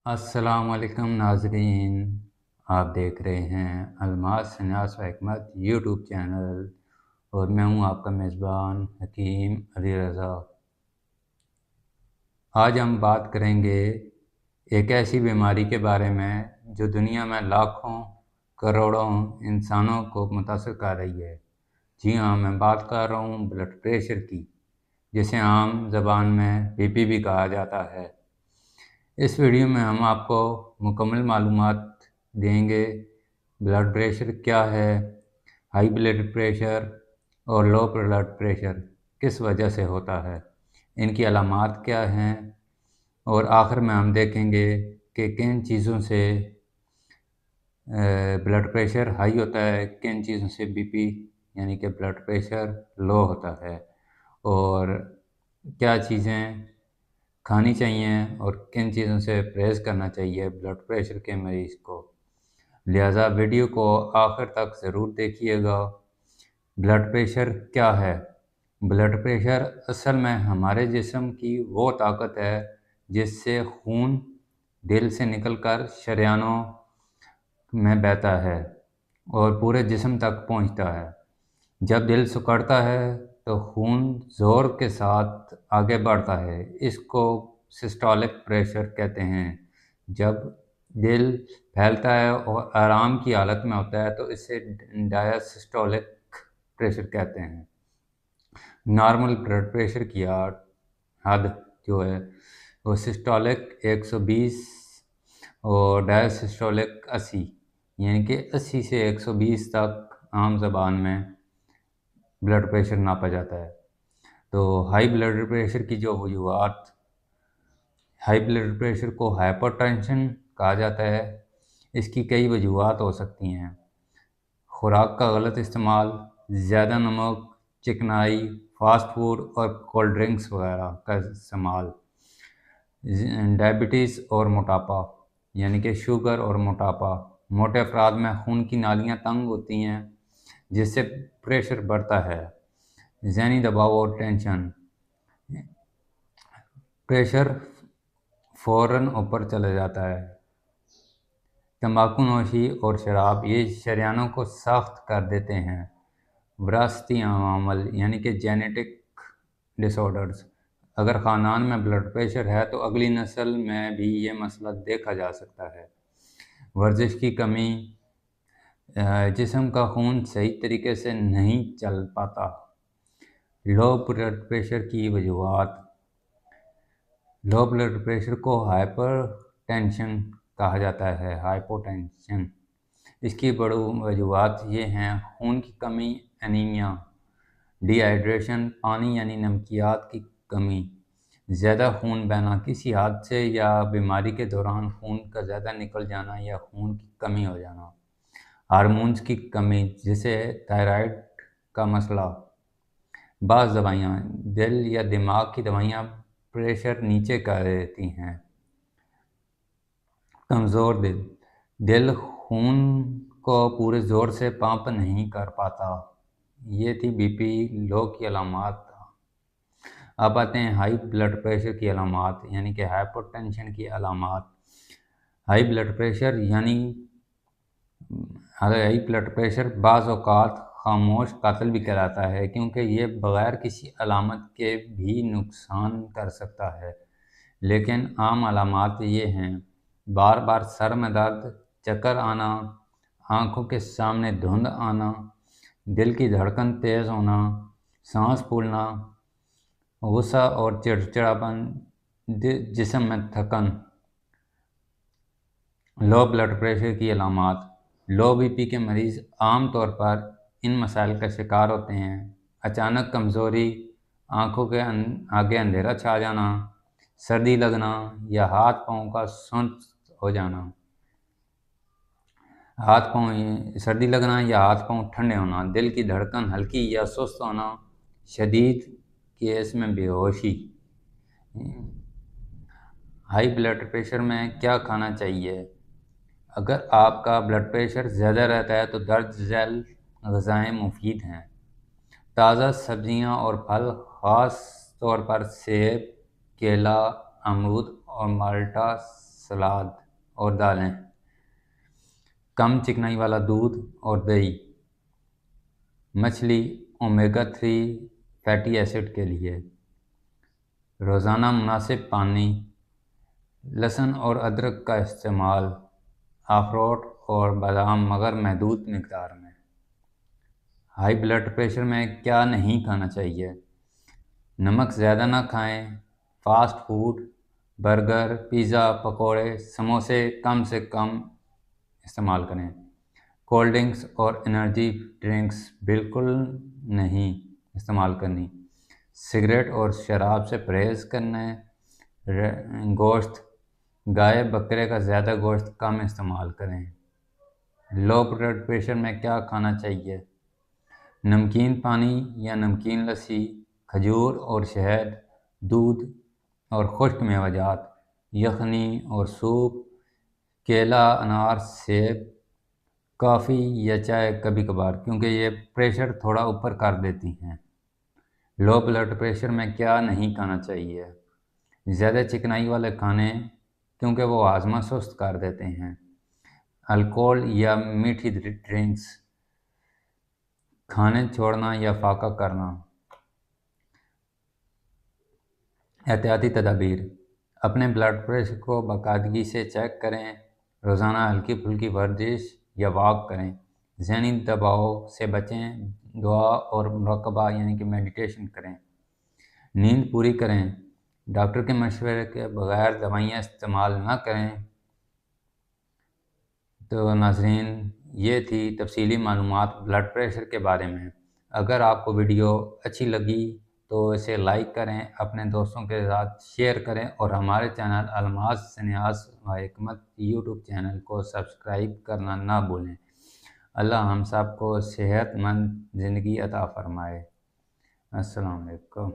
अस्सलाम वालेकुम नाज़रीन। आप देख रहे हैं अलमास सन्यास व हिकमत यूट्यूब चैनल और मैं हूं आपका मेज़बान हकीम अली रज़ा। आज हम बात करेंगे एक ऐसी बीमारी के बारे में जो दुनिया में लाखों करोड़ों इंसानों को मुतासर कर रही है। जी हाँ, मैं बात कर रहा हूँ ब्लड प्रेशर की, जिसे आम ज़बान में बीपी भी कहा जाता है। इस वीडियो में हम आपको मुकम्मल मालूमात देंगे। ब्लड प्रेशर क्या है, हाई ब्लड प्रेशर और लो ब्लड प्रेशर किस वजह से होता है, इनकी अलामात क्या हैं, और आखिर में हम देखेंगे कि किन चीज़ों से ब्लड प्रेशर हाई होता है, किन चीज़ों से बीपी यानी कि ब्लड प्रेशर लो होता है, और क्या चीज़ें खानी चाहिए और किन चीज़ों से परहेज़ करना चाहिए ब्लड प्रेशर के मरीज़ को। लिहाजा वीडियो को आखिर तक ज़रूर देखिएगा। ब्लड प्रेशर क्या है? ब्लड प्रेशर असल में हमारे जिस्म की वो ताकत है जिससे खून दिल से निकलकर शरीयानों में बहता है और पूरे जिस्म तक पहुंचता है। जब दिल सिकुड़ता है तो खून ज़ोर के साथ आगे बढ़ता है, इसको सिस्टोलिक प्रेशर कहते हैं। जब दिल फैलता है और आराम की हालत में होता है तो इसे डायसिस्टोलिक प्रेशर कहते हैं। नॉर्मल ब्लड प्रेशर की हद जो है वो सिस्टोलिक 120 और डायसिस्टोलिक 80, यानी कि 80 से 120 तक आम ज़बान में ब्लड प्रेशर नापा जाता है। तो हाई ब्लड प्रेशर की जो वजूहात, हाई ब्लड प्रेशर को हाइपरटेंशन कहा जाता है। इसकी कई वजूहात हो सकती हैं। खुराक का गलत इस्तेमाल, ज़्यादा नमक, चिकनाई, फास्ट फूड और कोल्ड ड्रिंक्स वगैरह का इस्तेमाल, डायबिटीज़ और मोटापा यानी कि शुगर और मोटापा। मोटे अफराद में खून की नालियाँ तंग होती हैं जिससे प्रेशर बढ़ता है। ज़हनी दबाव और टेंशन, प्रेशर फ़ौरन ऊपर चला जाता है। तंबाकू नोशी और शराब ये शरीयानों को सख्त कर देते हैं। विरासती अवामल यानी कि जेनेटिक डिसऑर्डर्स, अगर ख़ानदान में ब्लड प्रेशर है तो अगली नस्ल में भी ये मसला देखा जा सकता है। वर्जिश की कमी, जिस्म का खून सही तरीके से नहीं चल पाता। लो ब्लड प्रेशर की वजूहात, लो ब्लड प्रेशर को हाइपर टेंशन कहा जाता है, हाइपोटेंशन। इसकी बड़ी वजूहात ये हैं: खून की कमी, एनीमिया, डिहाइड्रेशन, पानी यानी नमकियात की कमी, ज़्यादा खून बहना, किसी हादसे या बीमारी के दौरान खून का ज़्यादा निकल जाना या खून की कमी हो जाना, हार्मोन्स की कमी जैसे थायराइड का मसला। बाज़ दवाइयाँ, दिल या दिमाग की दवाइयाँ प्रेशर नीचे कर देती हैं। कमज़ोर दिल, दिल खून को पूरे ज़ोर से पंप नहीं कर पाता। ये थी बीपी लो की अलामात। अब आते हैं हाई ब्लड प्रेशर की अलामात यानी कि हाइपरटेंशन की अलामात। हाई ब्लड प्रेशर यानी हाई ब्लड प्रेशर बाज़ औक़ात खामोश कातिल भी कहलाता है, क्योंकि ये बग़ैर किसी अलामत के भी नुकसान कर सकता है। लेकिन आम अलामात ये हैं: बार बार सर में दर्द, चक्कर आना, आँखों के सामने धुंध आना, दिल की धड़कन तेज़ होना, सांस फूलना, गुस्सा और चिड़चिड़ापन, जिस्म में थकन। लो ब्लड प्रेशर की अलामात, लो बीपी के मरीज़ आम तौर पर इन मसाइल का शिकार होते हैं: अचानक कमज़ोरी, आँखों के आगे अंधेरा छा जाना, सर्दी लगना या हाथ पाँव का सुस्त हो जाना, सर्दी लगना या हाथ पाँव ठंडे होना, दिल की धड़कन हल्की या सुस्त होना, शदीद केस में बेहोशी। हाई ब्लड प्रेशर में क्या खाना चाहिए? अगर आपका ब्लड प्रेशर ज़्यादा रहता है तो दर्ज झेल ग़िज़ाएँ मुफीद हैं। ताज़ा सब्जियां और फल, ख़ास तौर पर सेब, केला, अमरूद और माल्टा سلاد اور دالیں، کم چکنائی والا دودھ اور دہی، مچھلی اومیگا 3 فیٹی ایسڈ کے لیے، روزانہ مناسب پانی، لہسن اور ادرک کا استعمال، اخروٹ اور بادام مگر محدود مقدار میں۔ ہائی بلڈ پریشر میں کیا نہیں کھانا چاہیے؟ نمک زیادہ نہ کھائیں، فاسٹ فوڈ، برگر، پیزا، پکوڑے، سموسے کم سے کم استعمال کریں، کولڈ ڈرنکس اور انرجی ڈرنکس بالکل نہیں استعمال کرنی، سگریٹ اور شراب سے پرہیز کرنا ہے، گوشت گائے بکرے کا زیادہ گوشت کم استعمال کریں۔ لو بلڈ پریشر میں کیا کھانا چاہیے؟ نمکین پانی یا نمکین لسی، کھجور اور شہد، دودھ اور خشک میوہ جات، یخنی اور سوپ، کیلا، انار، سیب، کافی یا چائے کبھی کبھار، کیونکہ یہ پریشر تھوڑا اوپر کر دیتی ہیں۔ لو بلڈ پریشر میں کیا نہیں کھانا چاہیے؟ زیادہ چکنائی والے کھانے، کیونکہ وہ ہاضمہ سست کر دیتے ہیں۔ الکوہل یا میٹھی ڈرنکس، کھانے چھوڑنا یا فاقہ کرنا۔ احتیاطی تدابیر: اپنے بلڈ پریشر کو باقاعدگی سے چیک کریں، روزانہ ہلکی پھلکی ورزش یا واک کریں، ذہنی دباؤ سے بچیں، دعا اور مراقبہ یعنی کہ میڈیٹیشن کریں، نیند پوری کریں، ڈاکٹر کے مشورے کے بغیر دوائیاں استعمال نہ کریں۔ تو ناظرین، یہ تھی تفصیلی معلومات بلڈ پریشر کے بارے میں۔ اگر آپ کو ویڈیو اچھی لگی تو اسے لائک کریں، اپنے دوستوں کے ساتھ شیئر کریں اور ہمارے چینل الماس سنیاس و حکمت یوٹیوب چینل کو سبسکرائب کرنا نہ بھولیں۔ اللہ ہم سب کو صحت مند زندگی عطا فرمائے۔ السلام علیکم۔